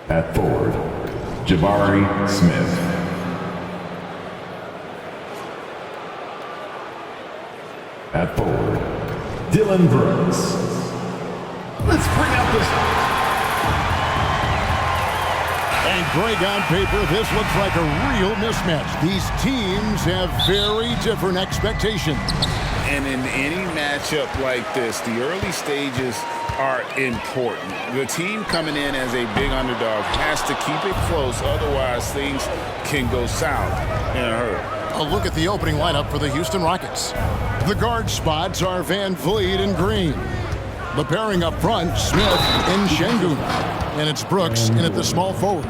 At forward, Jabari Smith. At forward, Dylan Brooks. Let's bring out this. And Greg, on paper, this looks like a real mismatch. These teams have very different expectations. And in any matchup like this, the early stages are important. The team coming in as a big underdog has to keep it close, otherwise things can go south in a hurry. A look at the opening lineup for the Houston Rockets. The guard spots are Van Vliet and Green. The pairing up front, Smith and Şengün. And it's Brooks in at the small forward.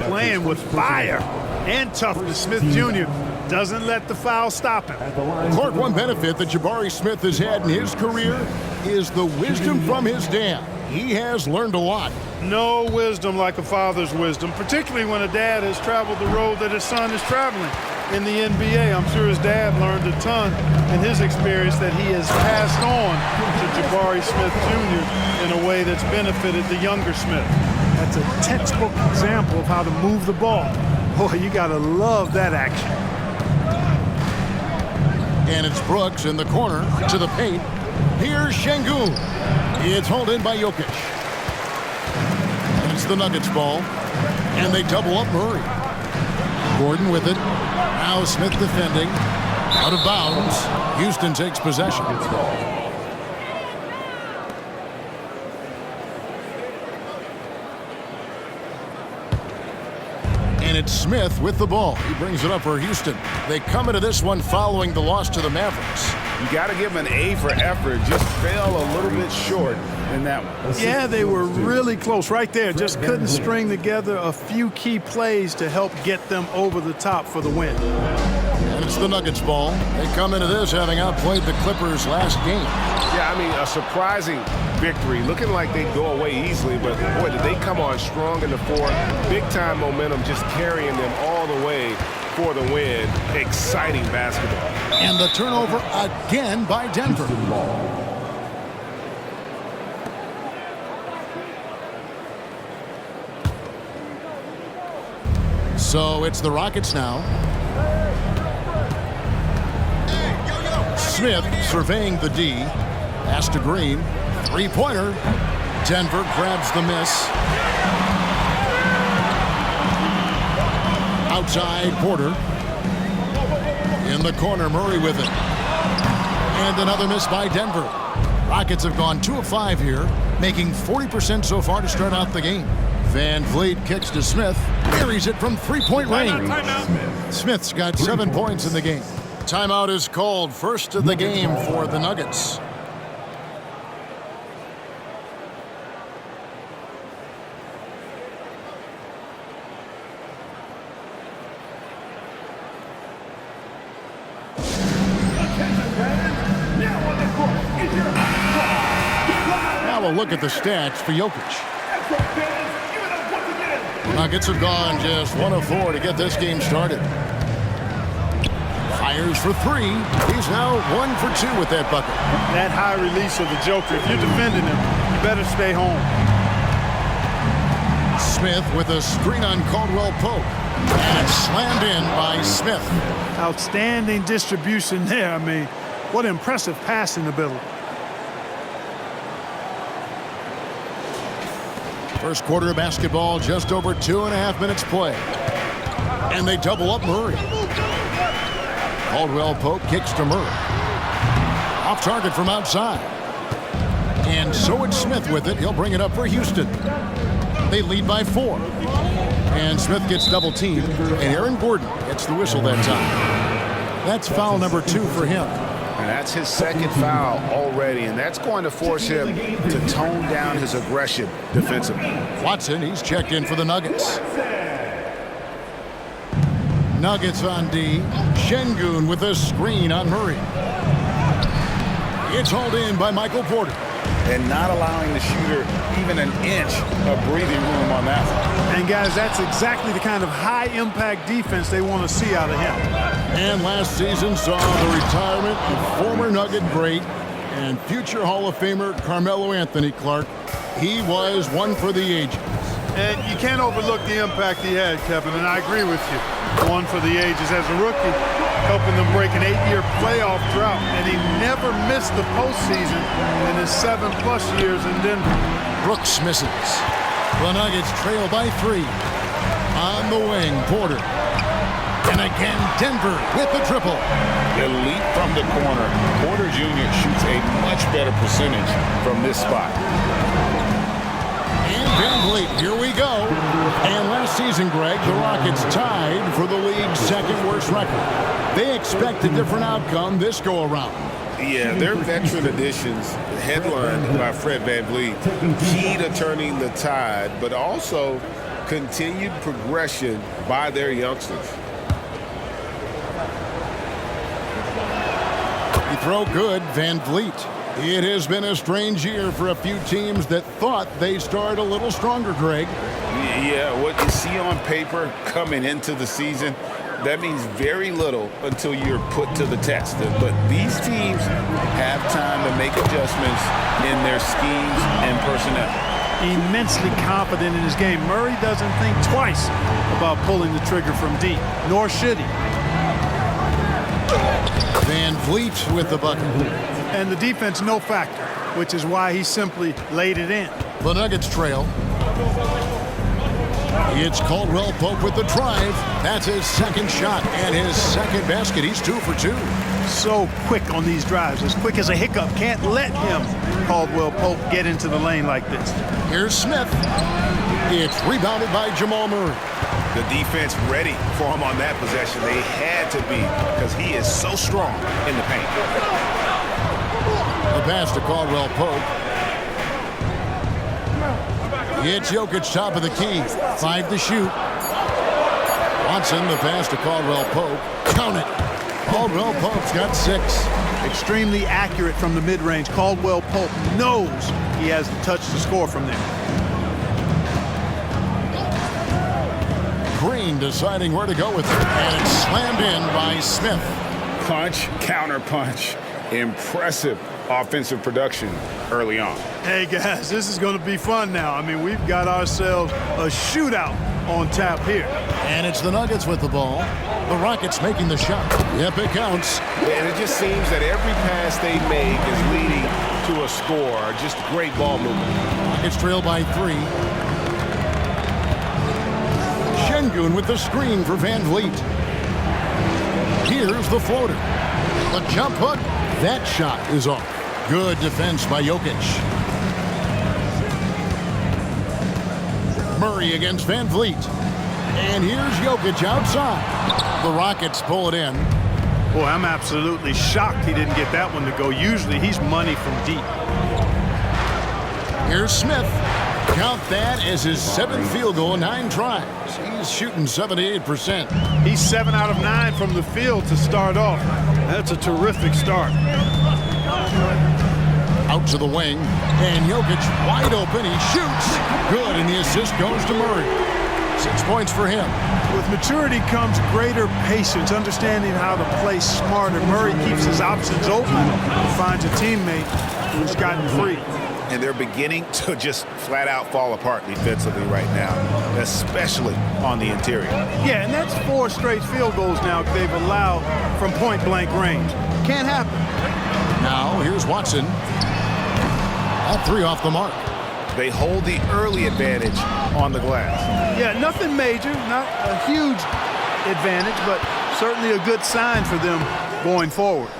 Playing with fire and toughness, Smith Jr. doesn't let the foul stop him. Clark, one benefit that Jabari Smith has had in his career is the wisdom from his dad. He has learned a lot. No wisdom like a father's wisdom, particularly when a dad has traveled the road that his son is traveling. In the NBA, I'm sure his dad learned a ton in his experience that he has passed on to Jabari Smith Jr. in a way that's benefited the younger Smith. That's a textbook example of how to move the ball. Boy, you gotta love that action. And it's Brooks in the corner to the paint. Here's Şengün. It's hauled in by Jokic. And it's the Nuggets ball. And they double up Murray. Gordon with it. Now Smith defending. Out of bounds. Houston takes possession. And it's Smith with the ball. He brings it up for Houston. They come into this one following the loss to the Mavericks. You got to give them an A for effort. Just fell a little bit short in that one. Yeah, they were really close right there. Just couldn't string together a few key plays to help get them over the top for the win. And it's the Nuggets ball. They come into this having outplayed the Clippers last game. Yeah, I mean, a surprising victory. Looking like they'd go away easily, but boy, did they come on strong in the fourth. Big-time momentum just carrying them all the way for the win. Exciting basketball. And the turnover again by Denver. So it's the Rockets now. Smith surveying the D. Pass to Green. Three-pointer. Denver grabs the miss. Outside, Porter. In the corner, Murray with it. And another miss by Denver. Rockets have gone 2 of 5 here, making 40% so far to start out the game. Van Vliet kicks to Smith. Buries it from three-point range. Smith's got 7 points in the game. Timeout is called. First of the game for the Nuggets. Now a look at the stats for Jokic. Nuggets have gone just 1 of 4 to get this game started. Fires for 3. He's now 1 for 2 with that bucket. That high release of the Joker, if you're defending him, you better stay home. Smith with a screen on Caldwell Pope. And it's slammed in by Smith. Outstanding distribution there. I mean, what impressive passing ability. First quarter of basketball, just over 2.5 minutes play. And they double up Murray. Caldwell Pope kicks to Murray. Off target from outside. And so it's Smith with it. He'll bring it up for Houston. They lead by 4. And Smith gets double teamed. And Aaron Gordon gets the whistle that time. That's foul number 2 for him. And that's his second foul already, and that's going to force him to tone down his aggression defensively. Watson, he's checked in for the Nuggets. Nuggets on D. Şengün with a screen on Murray. It's hauled in by Michael Porter. And not allowing the shooter even an inch of breathing room on that one. And guys, that's exactly the kind of high-impact defense they want to see out of him. And last season saw the retirement of former Nugget great and future Hall of Famer Carmelo Anthony Clark. He was one for the ages. And you can't overlook the impact he had, Kevin, and I agree with you. One for the ages as a rookie, helping them break an 8-year playoff drought, and he never missed the postseason in his 7+ years in Denver. Brooks misses. The Nuggets trail by 3. On the wing, Porter. And again, Denver with the triple. Elite from the corner. Porter Jr. shoots a much better percentage from this spot. And VanVleet, here we go. And last season, Greg, the Rockets tied for the league's second worst record. They expect a different outcome this go-around. Yeah, their veteran additions, headlined by Fred VanVleet, key to turning the tide, but also continued progression by their youngsters. You throw good, VanVleet. It has been a strange year for a few teams that thought they started a little stronger, Greg. Yeah, what you see on paper coming into the season, that means very little until you're put to the test. But these teams have time to make adjustments in their schemes and personnel. Immensely confident in his game. Murray doesn't think twice about pulling the trigger from deep, nor should he. VanVleet with the bucket. And the defense no factor, which is why he simply laid it in. The Nuggets trail. It's Caldwell Pope with the drive. That's his second shot and his second basket. He's 2 for 2. So quick on these drives, as quick as a hiccup. Can't let him, Caldwell Pope, get into the lane like this. Here's Smith. It's rebounded by Jamal Murray. The defense ready for him on that possession. They had to be, because he is so strong in the paint. The pass to Caldwell Pope. It's Jokic top of the key. 5 to shoot. Watson, the pass to Caldwell Pope. Count it. Caldwell Pope's got 6. Extremely accurate from the mid-range. Caldwell Pope knows he has the touch to score from there. Green deciding where to go with it. And it's slammed in by Smith. Punch, counter punch. Impressive offensive production early on. Hey, guys, this is going to be fun now. I mean, we've got ourselves a shootout on tap here. And it's the Nuggets with the ball. The Rockets making the shot. Yep, it counts. And it just seems that every pass they make is leading to a score. Just great ball movement. Rockets trail by 3. Şengün with the screen for VanVleet. Here's the floater. The jump hook. That shot is off. Good defense by Jokic. Murray against VanVleet. And here's Jokic outside. The Rockets pull it in. Boy, I'm absolutely shocked he didn't get that one to go. Usually he's money from deep. Here's Smith. Count that as his 7th field goal in 9 tries. He's shooting 78%. He's 7 out of 9 from the field to start off. That's a terrific start. Out to the wing, and Jokic wide open. He shoots. Good, and the assist goes to Murray. 6 points for him. With maturity comes greater patience, understanding how to play smarter. Murray keeps his options open and finds a teammate who's gotten free. And they're beginning to just flat out fall apart defensively right now, especially on the interior. Yeah, and that's 4 straight field goals now they've allowed from point-blank range. Can't happen. Now, here's Watson. All 3 off the mark. They hold the early advantage on the glass. Yeah, nothing major, not a huge advantage, but certainly a good sign for them going forward.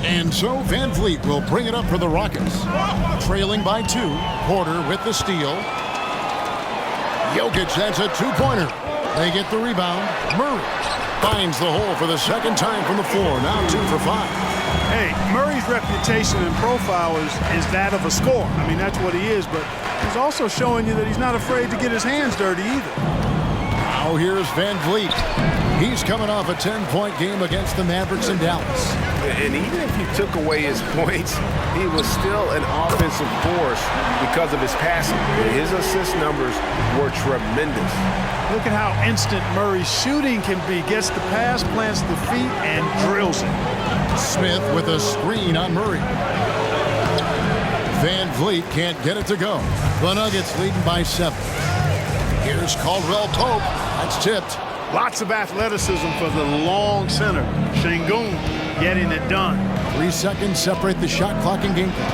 And so VanVleet will bring it up for the Rockets. Trailing by 2. Porter with the steal. Jokic, that's a 2-pointer. They get the rebound. Murray finds the hole for the 2nd time from the floor. Now 2 for 5. Hey, Murray's reputation and profile is that of a scorer. I mean, that's what he is, but he's also showing you that he's not afraid to get his hands dirty either. Now here's VanVleet. He's coming off a 10-point game against the Mavericks in Dallas. And even if you took away his points, he was still an offensive force because of his passing. His assist numbers were tremendous. Look at how instant Murray's shooting can be. Gets the pass, plants the feet, and drills it. Smith with a screen on Murray. Van Vliet can't get it to go. The Nuggets leading by 7. Here's Caldwell Pope. That's tipped. Lots of athleticism for the long center. Şengün getting it done. 3 seconds separate the shot clock and game clock.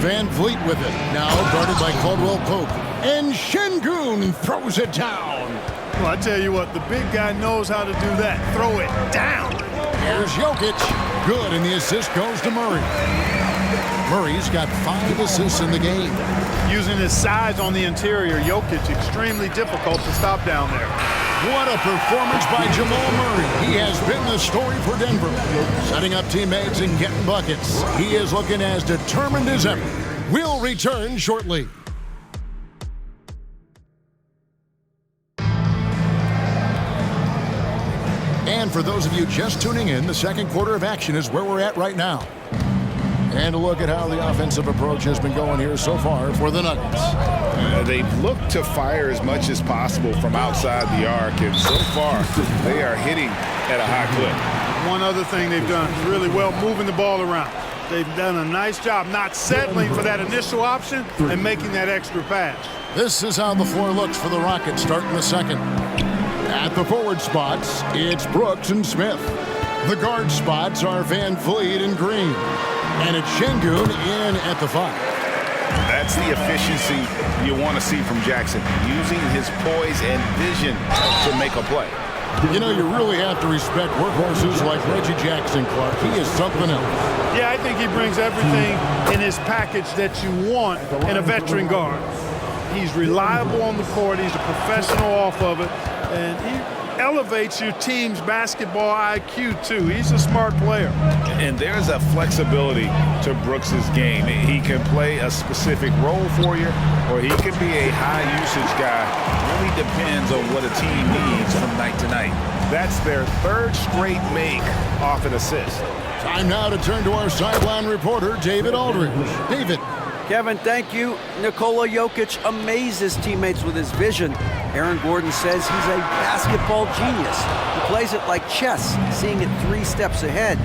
Van Vliet with it. Now guarded by Caldwell Pope. And Şengün throws it down. Well, I tell you what, the big guy knows how to do that. Throw it down. Here's Jokic. Good, and the assist goes to Murray. Murray's got 5 assists in the game. Using his size on the interior, Jokic extremely difficult to stop down there. What a performance by Jamal Murray. He has been the story for Denver. Setting up teammates and getting buckets. He is looking as determined as ever. We'll return shortly. And for those of you just tuning in, the second quarter of action is where we're at right now. And a look at how the offensive approach has been going here so far for the Nuggets. They've looked to fire as much as possible from outside the arc, and so far they are hitting at a high clip. One other thing they've done is really well moving the ball around. They've done a nice job not settling for that initial option and making that extra pass. This is how the floor looks for the Rockets starting the second. At the forward spots, it's Brooks and Smith. The guard spots are Van Vliet and Green. And it's Şengün in at the 5. That's the efficiency you want to see from Jackson, using his poise and vision to make a play. You know, you really have to respect workhorses like Reggie Jackson, Clark. He is something else. Yeah, I think he brings everything in his package that you want in a veteran guard. He's reliable on the court. He's a professional off of it. And he elevates your team's basketball IQ, too. He's a smart player. And there's a flexibility to Brooks's game. He can play a specific role for you, or he can be a high-usage guy. Really depends on what a team needs from night to night. That's their 3rd straight make off an assist. Time now to turn to our sideline reporter, David Aldridge. David. Kevin, thank you. Nikola Jokic amazes teammates with his vision. Aaron Gordon says he's a basketball genius. He plays it like chess, seeing it 3 steps ahead.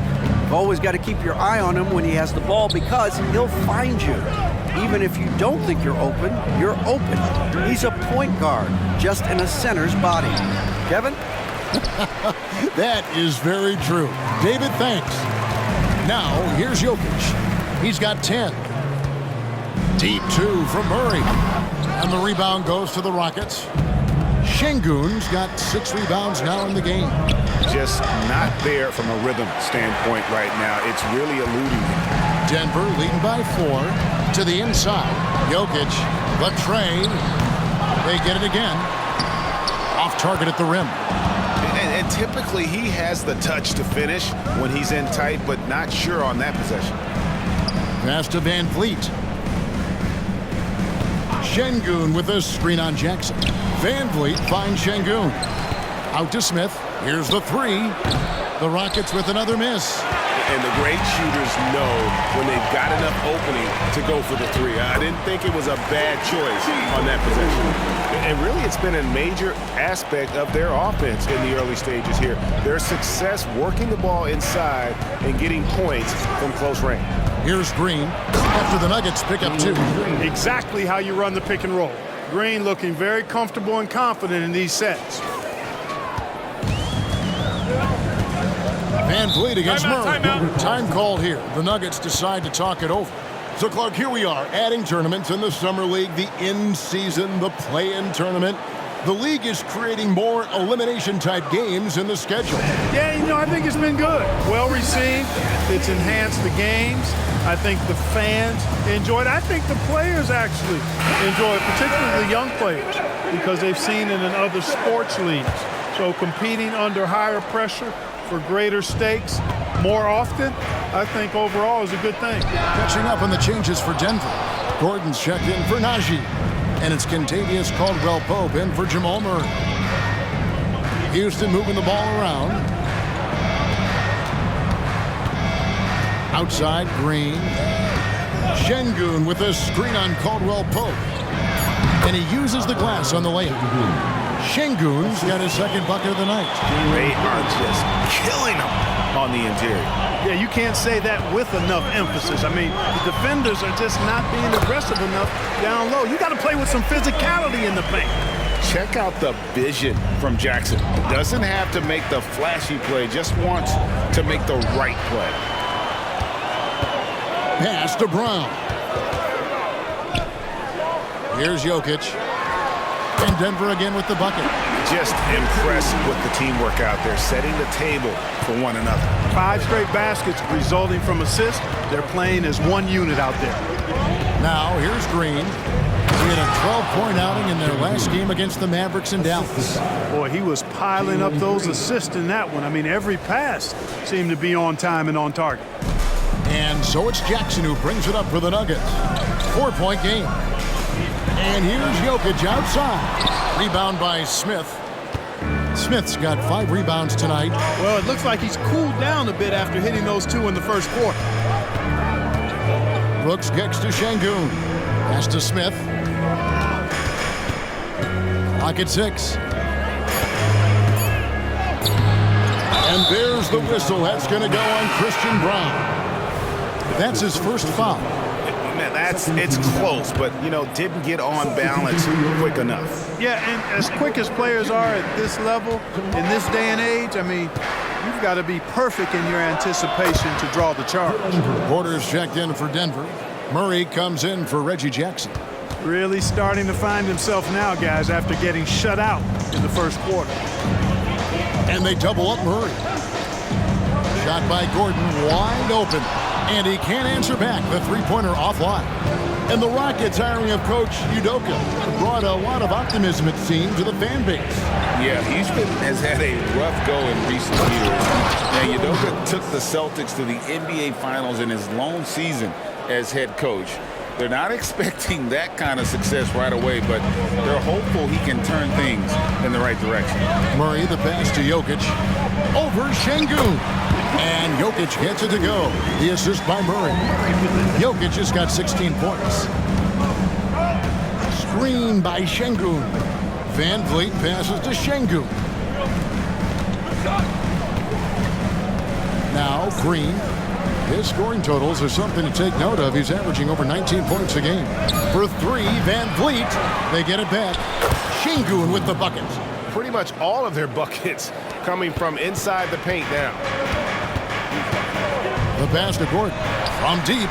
You've always got to keep your eye on him when he has the ball because he'll find you. Even if you don't think you're open, you're open. He's a point guard, just in a center's body. Kevin? That is very true. David, thanks. Now, here's Jokic. He's got 10. Deep 2 from Murray. And the rebound goes to the Rockets. Şengün's got 6 rebounds now in the game. Just not there from a rhythm standpoint right now. It's really eluding him. Denver leading by 4 to the inside. Jokic, the trade. They get it again. Off target at the rim. And typically he has the touch to finish when he's in tight, but not sure on that possession. Pass to Van Vliet. Şengün with a screen on Jackson. Van Vliet finds Şengün. Out to Smith. Here's the 3. The Rockets with another miss. And the great shooters know when they've got enough opening to go for the 3. I didn't think it was a bad choice on that possession. And really, it's been a major aspect of their offense in the early stages here. Their success working the ball inside and getting points from close range. Here's Green after the Nuggets pick up 2. Exactly how you run the pick and roll. Green looking very comfortable and confident in these sets. Van Vliet against Murray. Time called here. The Nuggets decide to talk it over. So, Clark, here we are, adding tournaments in the Summer League, the in-season, the play-in tournament. The league is creating more elimination-type games in the schedule. Yeah, you know, I think it's been good. Well received. It's enhanced the games. I think the fans enjoy it. I think the players actually enjoy it, particularly the young players, because they've seen it in other sports leagues. So competing under higher pressure for greater stakes more often, I think overall is a good thing. Catching up on the changes for Denver. Gordon's checked in for Najee. And it's Kentavious Caldwell-Pope in for Jamal Murray. Houston moving the ball around. Outside, Green. Şengün with a screen on Caldwell-Pope. And he uses the glass on the layup. Şengün's got his second bucket of the night. They are just killing them on the interior. Yeah, you can't say that with enough emphasis. I mean, the defenders are just not being aggressive enough down low. You got to play with some physicality in the paint. Check out the vision from Jackson. Doesn't have to make the flashy play, just wants to make the right play. Pass to Brown. Here's Jokic. And Denver again with the bucket. Just impressed with the teamwork out there, setting the table for one another. 5 straight baskets resulting from assists. They're playing as one unit out there. Now here's Green. He had a 12-point outing in their last game against the Mavericks in Dallas. Boy, he was piling up those assists in that one. I mean, every pass seemed to be on time and on target. And so it's Jackson who brings it up for the Nuggets. 4-point game. And here's Jokic outside. Rebound by Smith. Smith's got 5 rebounds tonight. Well, it looks like he's cooled down a bit after hitting those 2 in the first quarter. Brooks gets to Şengün. Pass to Smith. Clock at 6. And there's the whistle. That's going to go on Christian Braun. That's his first foul. Man, it's close, but, didn't get on balance quick enough. Yeah, and as quick as players are at this level, in this day and age, I mean, you've got to be perfect in your anticipation to draw the charge. Porter's checked in for Denver. Murray comes in for Reggie Jackson. Really starting to find himself now, guys, after getting shut out in the first quarter. And they double up Murray. Shot by Gordon, wide open. And he can't answer back. The three-pointer offline. And the Rockets hiring of Coach Udoka brought a lot of optimism, it seemed, to the fan base. Yeah, Houston has had a rough go in recent years. Now, Udoka took the Celtics to the NBA Finals in his lone season as head coach. They're not expecting that kind of success right away, but they're hopeful he can turn things in the right direction. Murray, the pass to Jokic. Over Şengün. And Jokic gets it to go. The assist by Murray. Jokic has got 16 points. Screen by Şengün. Van Vliet passes to Şengün. Now Green. His scoring totals are something to take note of. He's averaging over 19 points a game. For 3, Van Vliet. They get it back. Şengün with the bucket. Pretty much all of their buckets coming from inside the paint now. The pass to Gordon. From deep.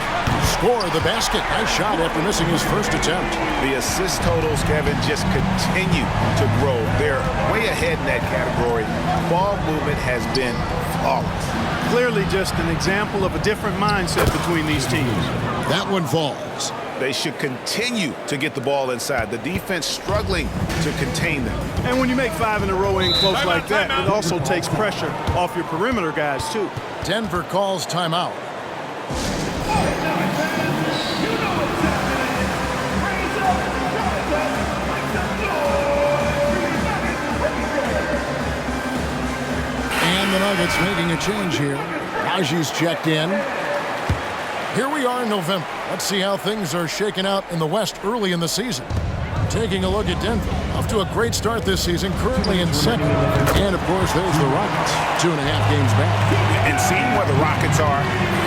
Score the basket. Nice shot after missing his first attempt. The assist totals, Kevin, just continue to grow. They're way ahead in that category. Ball movement has been flawless. Clearly just an example of a different mindset between these teams. That one falls. They should continue to get the ball inside. The defense struggling to contain them. And when you make 5 in a row in close like that, it also takes pressure off your perimeter guys, too. Denver calls timeout. And the Nuggets making a change here. Naji's checked in. Here we are in November. Let's see how things are shaking out in the West early in the season. Taking a look at Denver. Off to a great start this season, currently in second. And, of course, there's the Rockets, 2.5 games back. And seeing where the Rockets are,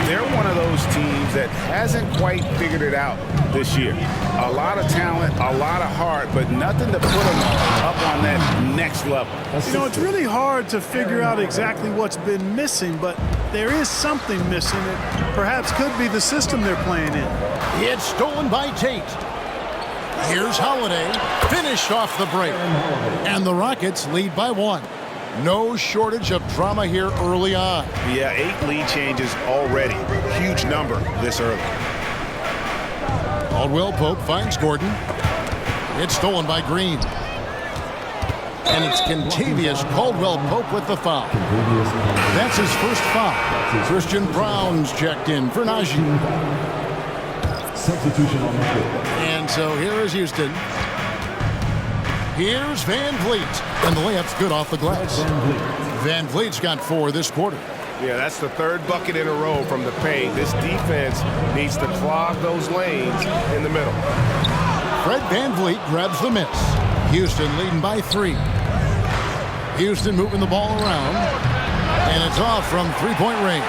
they're one of those teams that hasn't quite figured it out this year. A lot of talent, a lot of heart, but nothing to put them up on that next level. It's really hard to figure out exactly what's been missing, but there is something missing that perhaps could be the system they're playing in. It's stolen by Tate. Here's Holiday, finished off the break. And the Rockets lead by 1. No shortage of drama here early on. Yeah, 8 lead changes already. Huge number this early. Caldwell Pope finds Gordon. It's stolen by Green. And it's Kentavious Caldwell Pope with the foul. That's his first foul. Christian Braun's checked in for Naji. Substitution on the field. And so here is Houston. Here's Van Vliet. And the layup's good off the glass. Van Vliet's got 4 this quarter. Yeah, that's the 3rd bucket in a row from the paint. This defense needs to clog those lanes in the middle. Fred Van Vliet grabs the miss. Houston leading by 3. Houston moving the ball around. And it's off from three-point range.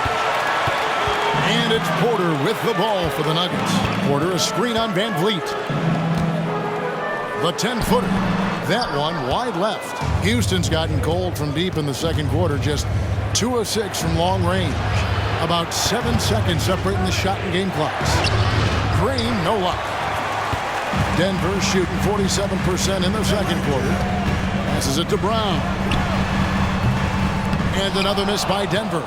And it's Porter with the ball for the Nuggets. Porter, a screen on Van Vliet. The 10-footer. That one wide left. Houston's gotten cold from deep in the second quarter. Just 2 of 6 from long range. About 7 seconds separating the shot and game clocks. Green, no luck. Denver shooting 47% in the second quarter. Passes it to Brown. And another miss by Denver.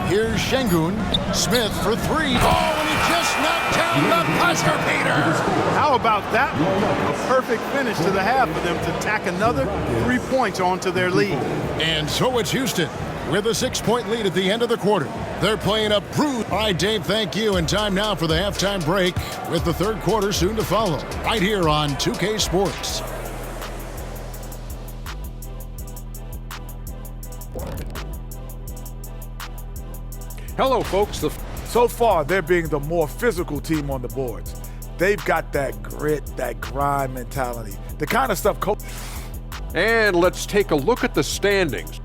Here's Şengün. Smith for three. Oh, and he just knocked down the buzzer beater. How about that one? A perfect finish to the half for them to tack another 3 points onto their lead. And so it's Houston with a 6-point lead at the end of the quarter. They're playing up Bruce. All right, Dave, thank you. And time now for the halftime break with the third quarter soon to follow. Right here on 2K Sports. Hello, folks. So far, they're being the more physical team on the boards. They've got that grit, that grind mentality, the kind of stuff. And let's take a look at the standings.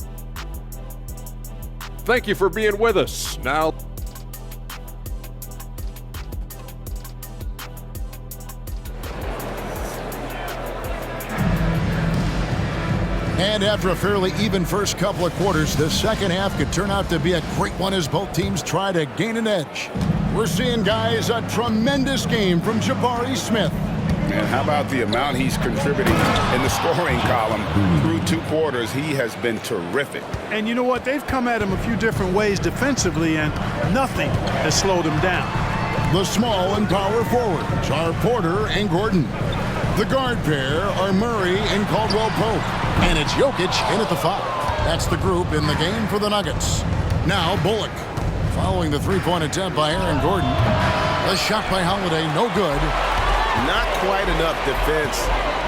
Thank you for being with us. Now, And after a fairly even first couple of quarters, the second half could turn out to be a great one as both teams try to gain an edge. We're seeing, guys, a tremendous game from Jabari Smith. And how about the amount he's contributing in the scoring column through 2 quarters? He has been terrific. And you know what? They've come at him a few different ways defensively, and nothing has slowed him down. The small and power forwards are Porter and Gordon. The guard pair are Murray and Caldwell Pope. And it's Jokic in at the 5. That's the group in the game for the Nuggets. Now Bullock. Following the three-point attempt by Aaron Gordon. The shot by Holiday, no good. Not quite enough defense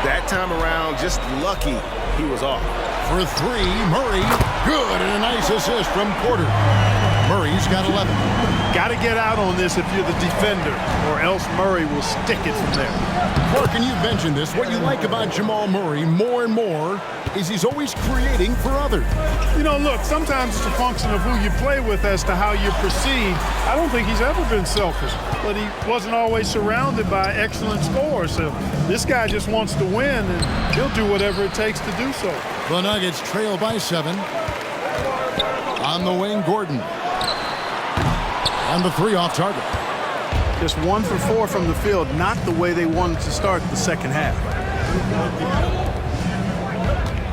that time around. Just lucky he was off. For 3, Murray. Good, and a nice assist from Porter. Murray's got 11. Got to get out on this if you're the defender, or else Murray will stick it from there. Clark, and you've mentioned this. What you like about Jamal Murray more and more is he's always creating for others. You know, look, sometimes it's a function of who you play with as to how you proceed. I don't think he's ever been selfish, but he wasn't always surrounded by excellent scores. So this guy just wants to win, and he'll do whatever it takes to do so. The Nuggets trail by 7. On the wing, Gordon. And the 3 off target. Just 1 for 4 from the field, not the way they wanted to start the second half.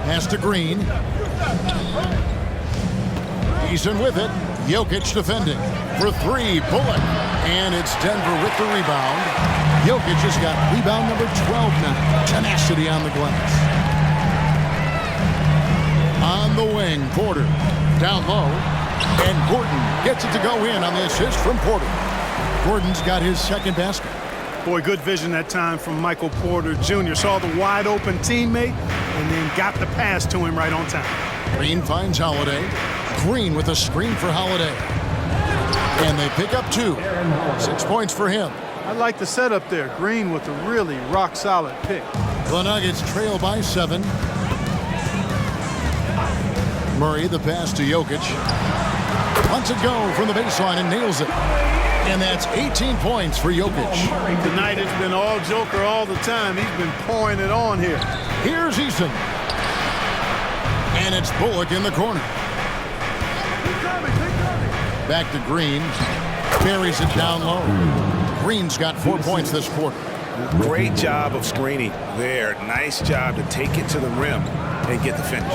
Pass to Green. Eason with it. Jokic defending. For 3, Bullock. And it's Denver with the rebound. Jokic has got rebound number 12 now. Tenacity on the glass. On the wing, Porter. Down low. And Gordon gets it to go in on the assist from Porter. Gordon's got his second basket. Boy, good vision that time from Michael Porter Jr. Saw the wide open teammate and then got the pass to him right on time. Green finds Holiday. Green with a screen for Holiday. And they pick up 2. 6 points for him. I like the setup there. Green with a really rock-solid pick. The Nuggets trail by 7. Murray, the pass to Jokic. Lets it go from the baseline and nails it. And that's 18 points for Jokic. Tonight it's been all Joker all the time. He's been pouring it on here. Here's Eason. And it's Bullock in the corner. Back to Green. Buries it down low. Green's got 4 points this quarter. Great job of screening there. Nice job to take it to the rim and get the finish.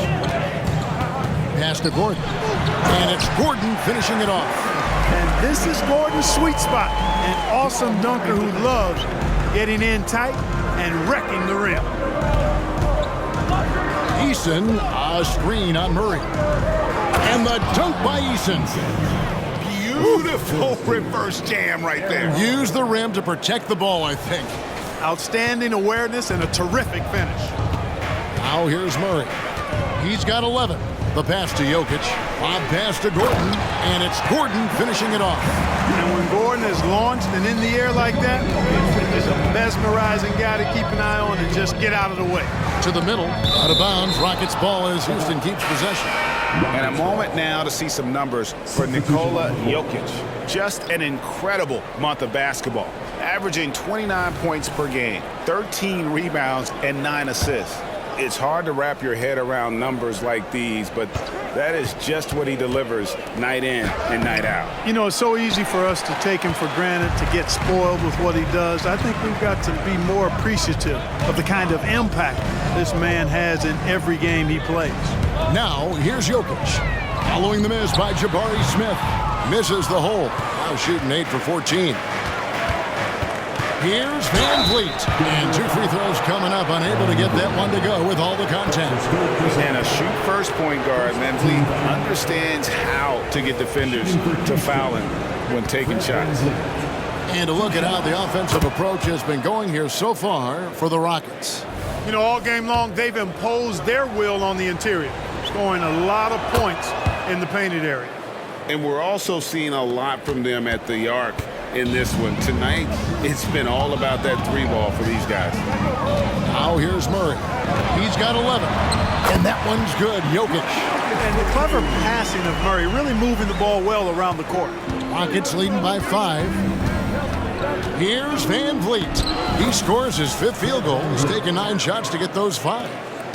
Pass to Gordon. And it's Gordon finishing it off. And this is Gordon's sweet spot. An awesome dunker who loves getting in tight and wrecking the rim. Eason, a screen on Murray. And the dunk by Eason. Beautiful reverse jam right there. Use the rim to protect the ball, I think. Outstanding awareness and a terrific finish. Now here's Murray. He's got 11. The pass to Jokic. Lob pass to Gordon. And it's Gordon finishing it off. And when Gordon is launched and in the air like that, he's a mesmerizing guy to keep an eye on and just get out of the way. To the middle. Out of bounds. Rockets ball as Houston keeps possession. And a moment now to see some numbers for Nikola Jokic. Just an incredible month of basketball. Averaging 29 points per game, 13 rebounds, and 9 assists. It's hard to wrap your head around numbers like these, but that is just what he delivers night in and night out. You know, it's so easy for us to take him for granted, to get spoiled with what he does. I think we've got to be more appreciative of the kind of impact this man has in every game he plays. Now, here's Jokic. Following the miss by Jabari Smith. Misses the hole. Now shooting 8 for 14. Here's Van Vliet. And 2 free throws coming up. Unable to get that one to go with all the contact. And a shoot-first point guard, Van Vliet understands how to get defenders to foul him when taking shots. And a look at how the offensive approach has been going here so far for the Rockets. You know, all game long, they've imposed their will on the interior, scoring a lot of points in the painted area. And we're also seeing a lot from them at the arc in this one. Tonight, it's been all about that 3-ball for these guys. Now here's Murray. He's got 11. And that one's good. Jokic. And the clever passing of Murray, really moving the ball well around the court. Rockets leading by 5. Here's Van Vliet. He scores his 5th field goal. He's taken 9 shots to get those 5.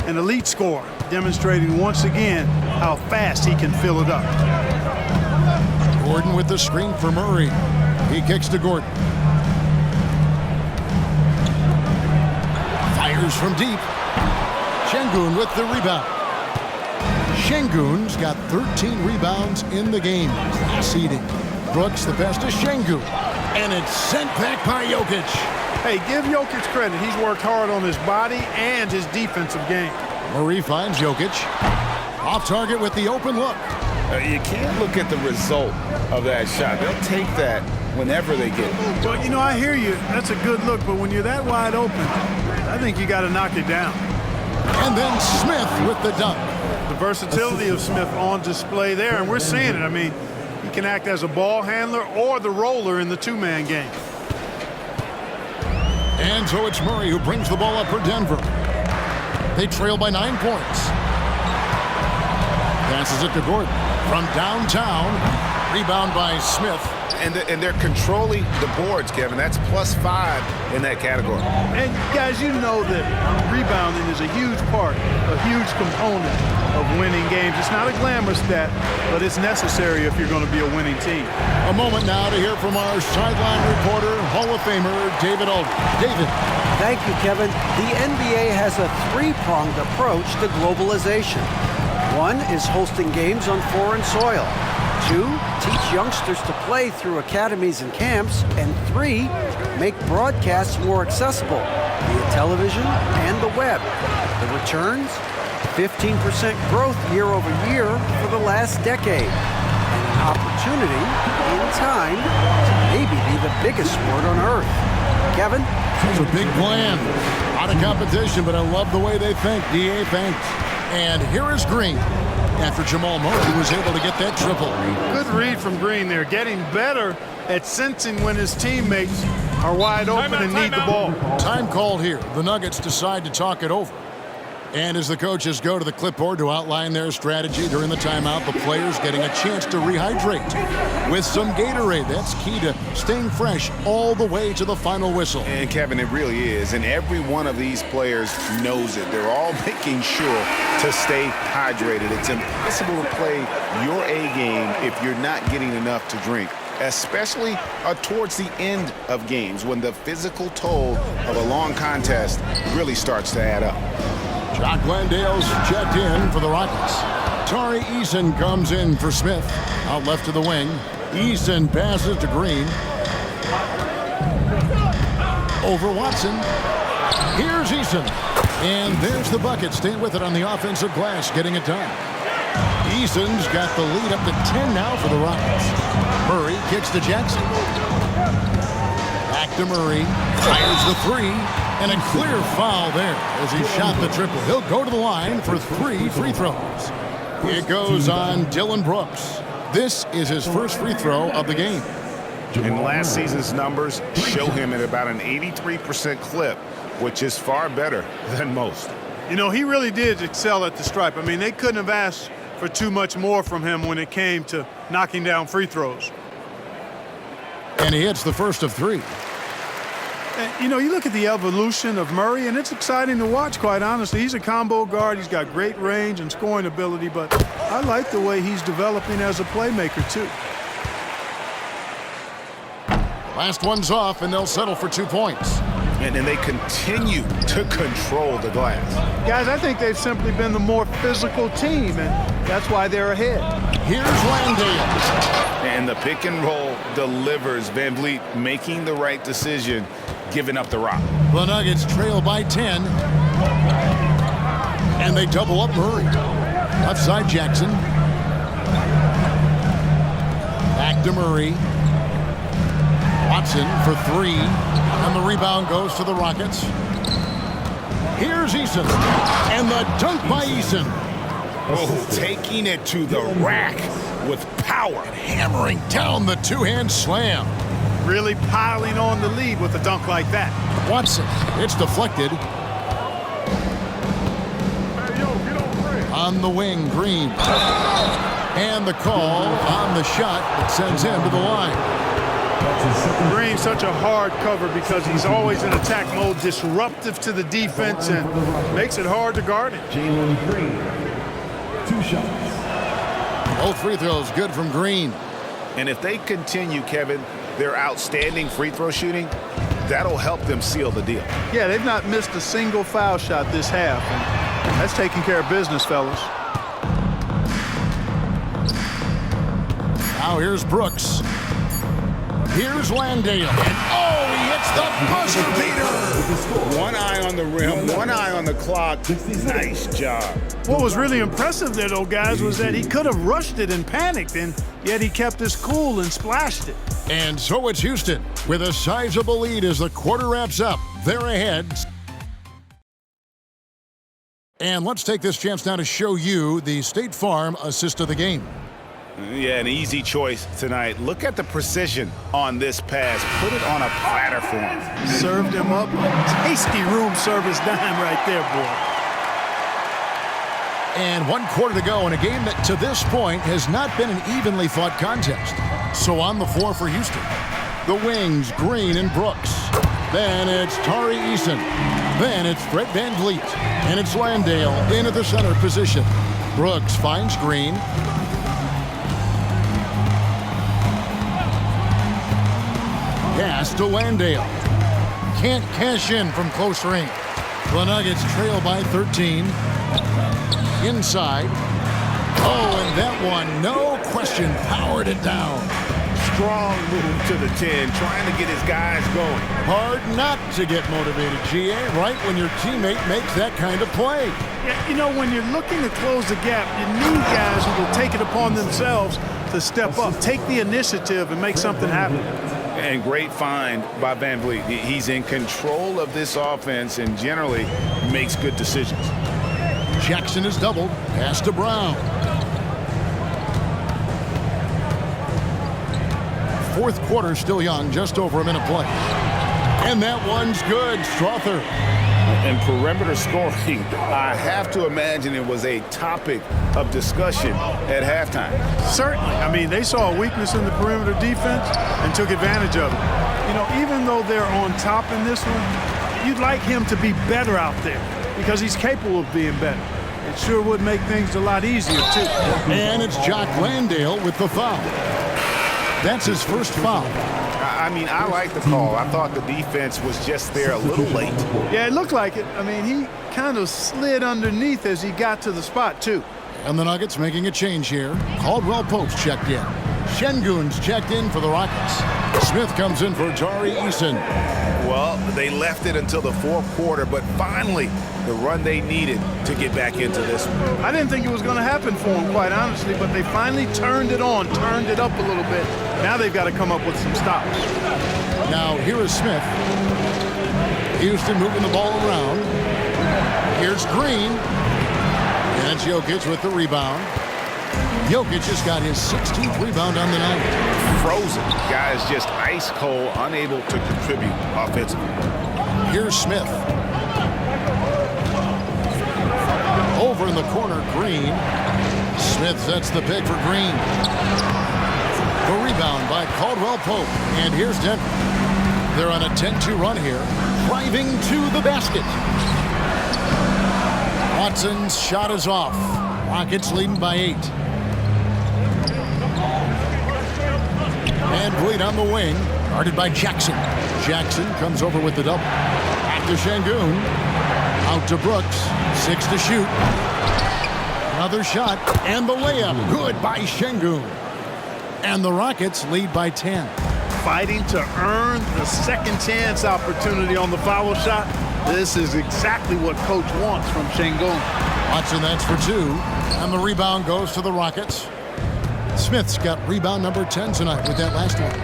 An elite scorer, demonstrating once again how fast he can fill it up. Gordon with the screen for Murray. He kicks to Gordon. Fires from deep. Şengün with the rebound. Şengün's got 13 rebounds in the game. Class eating. Brooks the pass to Şengün. And it's sent back by Jokic. Hey, give Jokic credit. He's worked hard on his body and his defensive game. Murray finds Jokic. Off target with the open look. You can't look at the result of that shot. They'll take that whenever they get it. Well, you know, I hear you. That's a good look, but when you're that wide open, I think you got to knock it down. And then Smith with the dunk. The versatility of Smith on display there, and we're seeing it. I mean, he can act as a ball handler or the roller in the 2-man game. And so it's Murray who brings the ball up for Denver. They trail by 9 points. Passes it to Gordon from downtown. Rebound by Smith. And they're controlling the boards, Kevin. That's +5 in that category. And guys, you know that rebounding is a huge part, a huge component of winning games. It's not a glamour stat, but it's necessary if you're going to be a winning team. A moment now to hear from our sideline reporter, Hall of Famer David Aldridge. David. Thank you, Kevin. The NBA has a 3-pronged approach to globalization. 1 is hosting games on foreign soil. 2, teach youngsters to play through academies and camps. And 3, make broadcasts more accessible via television and the web. The returns? 15% growth year over year for the last decade. And an opportunity, in time, to maybe be the biggest sport on earth. Kevin? It's a big plan. A lot of competition, but I love the way they think. DA thanks. And here is Green. After Jamal Murray was able to get that triple. Good read from Green there, getting better at sensing when his teammates are wide open and need the ball. Time called here. The Nuggets decide to talk it over. And as the coaches go to the clipboard to outline their strategy during the timeout, the players getting a chance to rehydrate with some Gatorade. That's key to staying fresh all the way to the final whistle. And Kevin, it really is. And every one of these players knows it. They're all making sure to stay hydrated. It's impossible to play your A game if you're not getting enough to drink, especially towards the end of games when the physical toll of a long contest really starts to add up. Jock Landale's checked in for the Rockets. Tari Eason comes in for Smith. Out left to the wing. Eason passes to Green. Over Watson. Here's Eason. And there's the bucket. Staying with it on the offensive glass, getting it done. Eason's got the lead up to 10 now for the Rockets. Murray kicks to Jackson. Back to Murray. Fires the 3. And a clear foul there as he shot the triple. He'll go to the line for 3 free throws. It goes on Dylan Brooks. This is his first free throw of the game. And last season's numbers show him at about an 83% clip, which is far better than most. You know, he really did excel at the stripe. I mean, they couldn't have asked for too much more from him when it came to knocking down free throws. And he hits the first of 3. And, you know, you look at the evolution of Murray, and it's exciting to watch, quite honestly. He's a combo guard. He's got great range and scoring ability, but I like the way he's developing as a playmaker, too. Last one's off, and they'll settle for 2 points. And then they continue to control the glass. Guys, I think they've simply been the more physical team, and that's why they're ahead. Here's Landale. And the pick and roll delivers. Van Vliet making the right decision, giving up the rock. The Nuggets trail by 10. And they double up Murray. Left side Jackson. Back to Murray. Watson for 3. And the rebound goes to the Rockets. Here's Eason. And the dunk by Eason. Oh, taking it to the rack with power. Hammering down the two-hand slam. Really piling on the lead with a dunk like that. Watson, it's deflected. On the wing, Green. And the call on the shot that sends him to the line. Green's such a hard cover because he's always in attack mode, disruptive to the defense, and makes it hard to guard him. Jalen Green, 2 shots. Both free throws good from Green. And if they continue, Kevin, their outstanding free throw shooting, that'll help them seal the deal. Yeah, they've not missed a single foul shot this half, and that's taking care of business, fellas. Now here's Brooks. Here's Landale. And oh, he hits the buzzer beater. One eye on the rim, one eye on the clock. Nice job. What was really impressive there, though, guys, was that he could have rushed it and panicked, and yet he kept his cool and splashed it. And so it's Houston with a sizable lead as the quarter wraps up. They're ahead. And let's take this chance now to show you the State Farm assist of the game. Yeah, an easy choice tonight. Look at the precision on this pass. Put it on a platter for him. Served him up a tasty room service dime right there, boy. And 1 quarter to go in a game that to this point has not been an evenly fought contest. So on the floor for Houston, the wings, Green and Brooks. Then it's Tari Eason. Then it's Fred Van Vliet. And it's Landale in at the center position. Brooks finds Green. Pass to Landale. Can't cash in from close range. The Nuggets trail by 13. Inside. Oh, and that one, no question, powered it down. Strong move to the 10, trying to get his guys going. Hard not to get motivated, GA, right when your teammate makes that kind of play. Yeah, you know, when you're looking to close the gap, you need guys who will take it upon themselves to step up, take the initiative, and make something happen. And great find by Van Vliet. He's in control of this offense and generally makes good decisions. Jackson is doubled. Pass to Brown. Fourth quarter still young, just over a minute play. And that one's good. Strother. And perimeter scoring, I have to imagine it was a topic of discussion at halftime. Certainly. I mean, they saw a weakness in the perimeter defense and took advantage of it. You know, even though they're on top in this one, you'd like him to be better out there because he's capable of being better. It sure would make things a lot easier, too. And it's Jock Landale with the foul. That's his first foul. I mean, I like the call. I thought the defense was just there a little late. Yeah, it looked like it. I mean, he kind of slid underneath as he got to the spot, too. And the Nuggets making a change here. Caldwell Pope's checked in. Şengün's checked in for the Rockets. Smith comes in for Tari Eason. Well, they left it until the fourth quarter, but finally, the run they needed to get back into this one. I didn't think it was going to happen for them, quite honestly, but they finally turned it on, turned it up a little bit. Now they've got to come up with some stops. Now here is Smith. Houston moving the ball around. Here's Green. And it's Jokic with the rebound. Jokic just got his 16th rebound on the night. Frozen. Guy is just ice cold, unable to contribute offensively. Here's Smith. Over in the corner, Green. Smith sets the pick for Green. The rebound by Caldwell Pope. And here's Denver. They're on a 10-2 run here, driving to the basket. Watson's shot is off. Rockets leading by 8. And Vliet on the wing, guarded by Jackson. Jackson comes over with the double. Back to Şengün. Out to Brooks. 6 to shoot. Another shot, and the layup. Good by Şengün. And the Rockets lead by 10. Fighting to earn the second chance opportunity on the foul shot. This is exactly what coach wants from Şengün. Watson, that's for 2. And the rebound goes to the Rockets. Smith's got rebound number 10 tonight with that last one.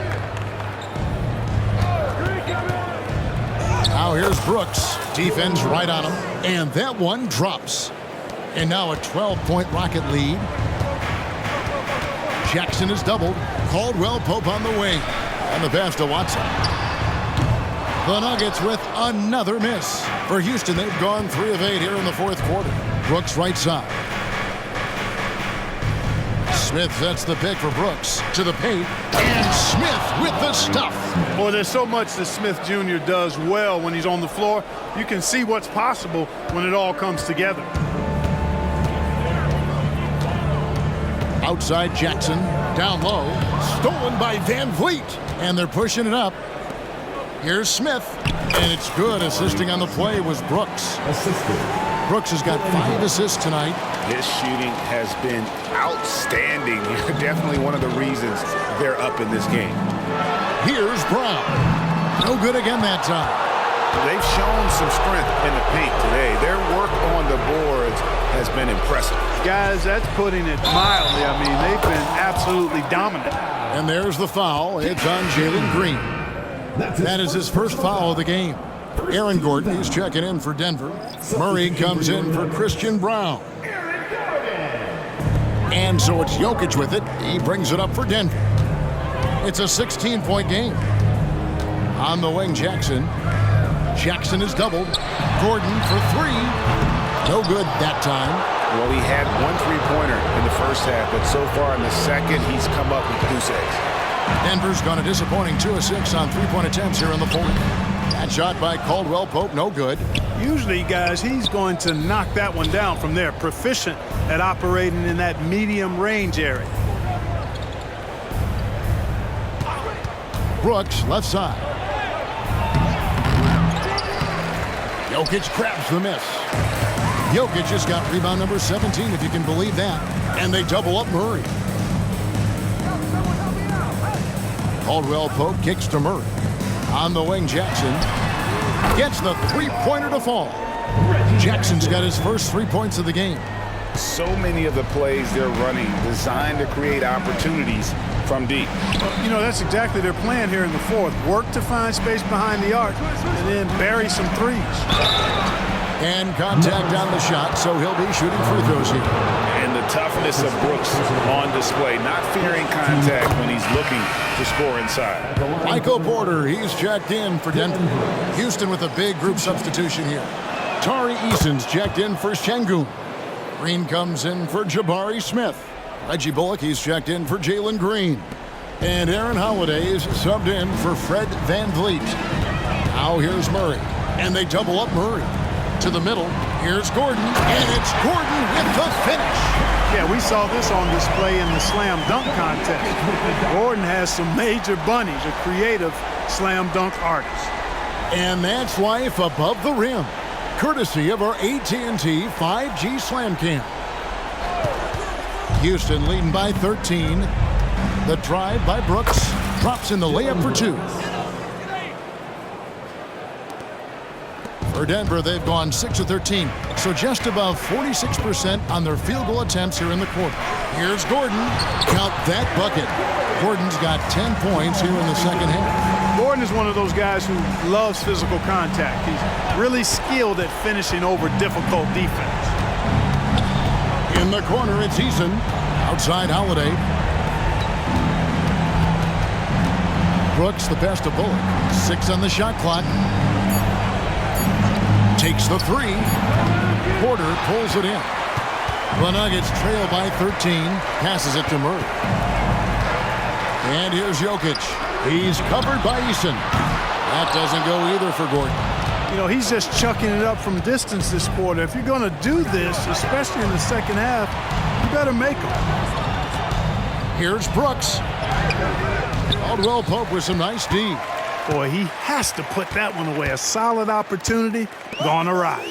Now here's Brooks. Defense right on him. And that one drops. And now a 12-point Rocket lead. Jackson is doubled. Caldwell Pope on the wing. And the pass to Watson. The Nuggets with another miss. For Houston, they've gone 3 of 8 here in the fourth quarter. Brooks right side. Smith sets the pick for Brooks to the paint. And Smith with the stuff. Boy, there's so much that Smith Jr. does well when he's on the floor. You can see what's possible when it all comes together. Outside Jackson, down low, stolen by Van Vliet, and they're pushing it up. Here's Smith, and it's good. Assisting on the play was Brooks. Brooks has got 5 assists tonight. His shooting has been outstanding. Definitely one of the reasons they're up in this game. Here's Brown. No good again that time. They've shown some strength in the paint today. Their work on the boards has been impressive. Guys, that's putting it mildly. I mean, they've been absolutely dominant. And there's the foul. It's on Jalen Green. That is his first foul of the game. Aaron Gordon, he's checking in for Denver. Murray comes in for Christian Brown. And so it's Jokic with it. He brings it up for Denver. It's a 16-point game. On the wing, Jackson. Jackson is doubled. Gordon for 3. No good that time. Well, he had 1 3-pointer in the first half, but so far in the second, he's come up with 2 eggs. Denver's gone a disappointing 2 of 6 on 3-point attempts here in the fourth. That shot by Caldwell Pope, no good. Usually, guys, he's going to knock that one down from there. Proficient at operating in that medium range area. Brooks, left side. Jokic grabs the miss. Jokic just got rebound number 17, if you can believe that. And they double up Murray. Caldwell Pope kicks to Murray. On the wing, Jackson gets the 3-pointer to fall. Jackson's got his first 3 points of the game. So many of the plays they're running designed to create opportunities from deep. You know, that's exactly their plan here in the fourth. Work to find space behind the arc and then bury some threes. And contact on the shot, so he'll be shooting free throws here. And the toughness of Brooks on display, not fearing contact when he's looking to score inside. Michael Porter, he's checked in for Denver. Houston with a big group substitution here. Tari Eason's checked in for Şengün. Green comes in for Jabari Smith. Reggie Bullock, he's checked in for Jalen Green. And Aaron Holiday is subbed in for Fred Van Vliet. Now here's Murray. And they double up Murray. To the middle, here's Gordon, and it's Gordon with the finish. Yeah, we saw this on display in the slam dunk contest. Gordon has some major bunnies, a creative slam dunk artist. And that's life above the rim, courtesy of our AT&T 5G Slam Cam. Houston leading by 13. The drive by Brooks drops in the layup for 2. For Denver, they've gone 6 of 13, so just above 46% on their field goal attempts here in the quarter. Here's Gordon. Count that bucket. Gordon's got 10 points here in the second half. Gordon is one of those guys who loves physical contact. He's really skilled at finishing over difficult defense. In the corner, it's Eason. Outside Holiday. Brooks the best of Bullock. 6 on the shot clock. Takes the 3. Porter pulls it in. The Nuggets trail by 13. Passes it to Murray. And here's Jokic. He's covered by Eason. That doesn't go either for Gordon. You know, he's just chucking it up from distance this quarter. If you're going to do this, especially in the second half, you better make them. Here's Brooks. Caldwell Pope with some nice D. Boy, he has to put that one away. A solid opportunity gone awry.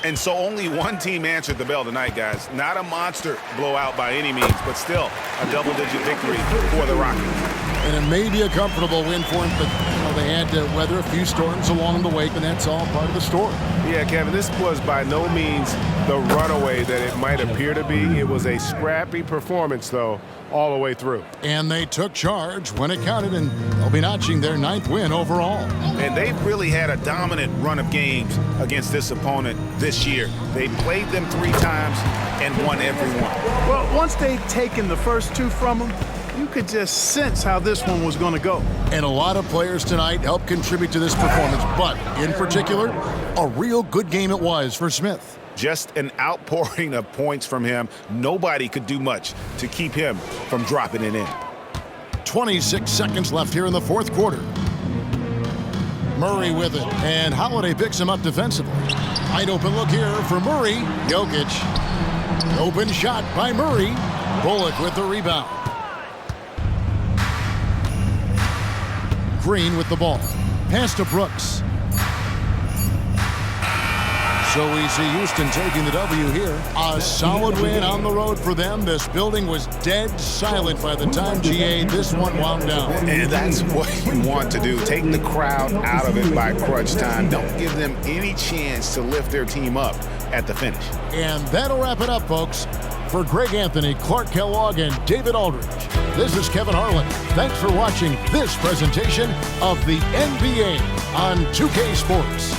And so only one team answered the bell tonight, guys. Not a monster blowout by any means, but still a double-digit victory for the Rockets. And it may be a comfortable win for him, but they had to weather a few storms along the way, and that's all part of the story. Yeah, Kevin, this was by no means the runaway that it might appear to be. It was a scrappy performance, though, all the way through. And they took charge when it counted, and they'll be notching their 9th win overall. And they've really had a dominant run of games against this opponent this year. They played them 3 times and won every one. Well, once they'd taken the first 2 from them, you could just sense how this one was going to go. And a lot of players tonight helped contribute to this performance, but in particular, a real good game it was for Smith. Just an outpouring of points from him. Nobody could do much to keep him from dropping it in. 26 seconds left here in the 4th quarter. Murray with it, and Holiday picks him up defensively. Wide open look here for Murray. Jokic. Open shot by Murray. Bullock with the rebound. Green with the ball. Pass to Brooks. So we see Houston taking the W here. A solid win on the road for them. This building was dead silent by the time GA this one wound down. And that's what you want to do. Take the crowd out of it by crunch time. Don't give them any chance to lift their team up at the finish. And that'll wrap it up, folks. For Greg Anthony, Clark Kellogg, and David Aldridge, this is Kevin Harlan. Thanks for watching this presentation of the NBA on 2K Sports.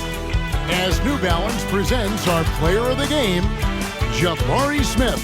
As New Balance presents our player of the game, Jabari Smith.